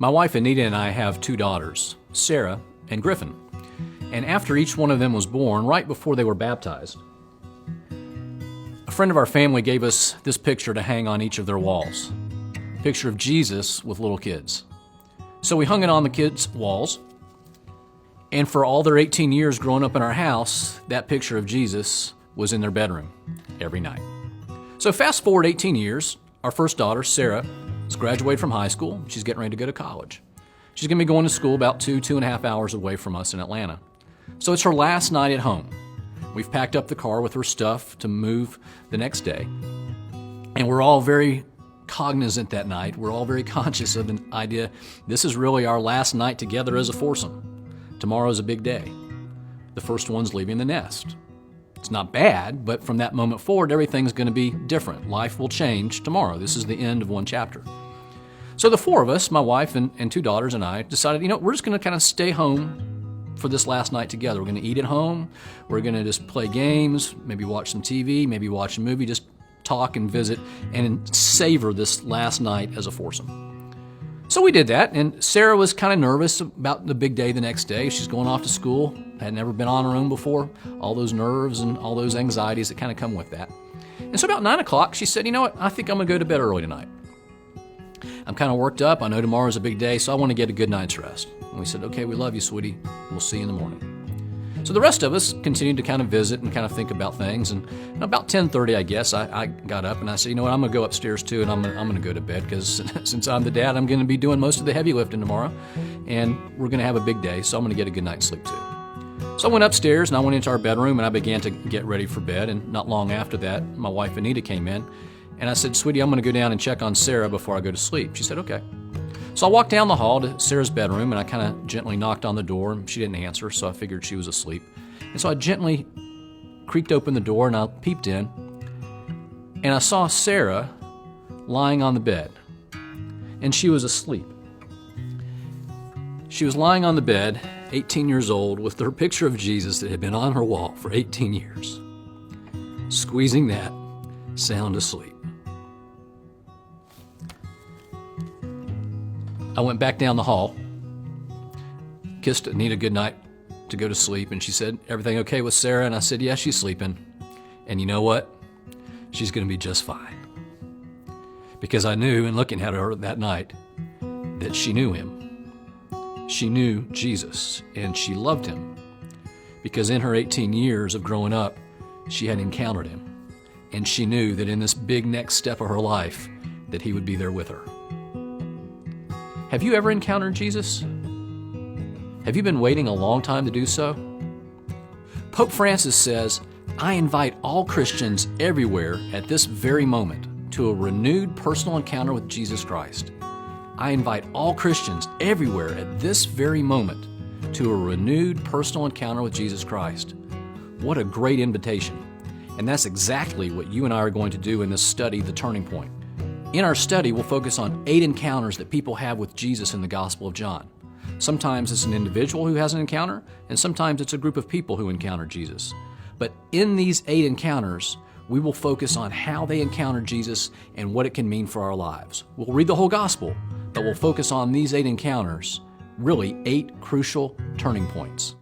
My wife Anita and I have two daughters, Sarah and Griffin. And after each one of them was born, right before they were baptized, a friend of our family gave us this picture to hang on each of their walls. A picture of Jesus with little kids. So we hung it on the kids' walls. And for all their 18 years growing up in our house, that picture of Jesus was in their bedroom every night. So fast forward 18 years, our first daughter, Sarah, has graduated from high school. She's getting ready to go to college. She's going to be going to school about 2.5 hours away from us in Atlanta. So it's her last night at home. We've packed up the car with her stuff to move the next day. And we're all very cognizant that night. We're all very conscious of the idea this is really our last night together as a foursome. Tomorrow's a big day. The first one's leaving the nest. It's not bad, but from that moment forward, everything's going to be different. Life will change tomorrow. This is the end of one chapter. So the four of us, my wife and two daughters and I, decided, we're just going to kind of stay home for this last night together. We're going to eat at home. We're going to just play games, maybe watch some TV, maybe watch a movie, just talk and visit and savor this last night as a foursome. So we did that, and Sarah was kind of nervous about the big day the next day. She's going off to school, had never been on her own before, all those nerves and all those anxieties that kind of come with that. And so about 9 o'clock, she said, I think I'm going to go to bed early tonight. I'm kind of worked up. I know tomorrow's a big day, so I want to get a good night's rest. And we said, okay, we love you, sweetie. We'll see you in the morning. So the rest of us continued to kind of visit and kind of think about things. And about 10:30, I guess, I got up and I said, I'm going to go upstairs too, and I'm going to go to bed because since I'm the dad, I'm going to be doing most of the heavy lifting tomorrow, and we're going to have a big day, so I'm going to get a good night's sleep too. So I went upstairs and I went into our bedroom and I began to get ready for bed. And not long after that, my wife Anita came in, and I said, sweetie, I'm going to go down and check on Sarah before I go to sleep. She said, okay. So I walked down the hall to Sarah's bedroom, and I kind of gently knocked on the door, and she didn't answer, so I figured she was asleep. And so I gently creaked open the door, and I peeped in, and I saw Sarah lying on the bed, and she was asleep. She was lying on the bed, 18 years old, with her picture of Jesus that had been on her wall for 18 years, squeezing that, sound asleep. I went back down the hall, kissed Anita goodnight to go to sleep, and she said, everything okay with Sarah? And I said, yeah, she's sleeping. And you know what? She's going to be just fine. Because I knew, in looking at her that night, that she knew him. She knew Jesus, and she loved him. Because in her 18 years of growing up, she had encountered him. And she knew that in this big next step of her life, that he would be there with her. Have you ever encountered Jesus? Have you been waiting a long time to do so? Pope Francis says, I invite all Christians everywhere at this very moment to a renewed personal encounter with Jesus Christ. I invite all Christians everywhere at this very moment to a renewed personal encounter with Jesus Christ. What a great invitation. And that's exactly what you and I are going to do in this study, The Turning Point. In our study, we'll focus on 8 encounters that people have with Jesus in the Gospel of John. Sometimes it's an individual who has an encounter, and sometimes it's a group of people who encounter Jesus. But in these 8 encounters, we will focus on how they encountered Jesus and what it can mean for our lives. We'll read the whole Gospel, but we'll focus on these 8 encounters, really 8 crucial turning points.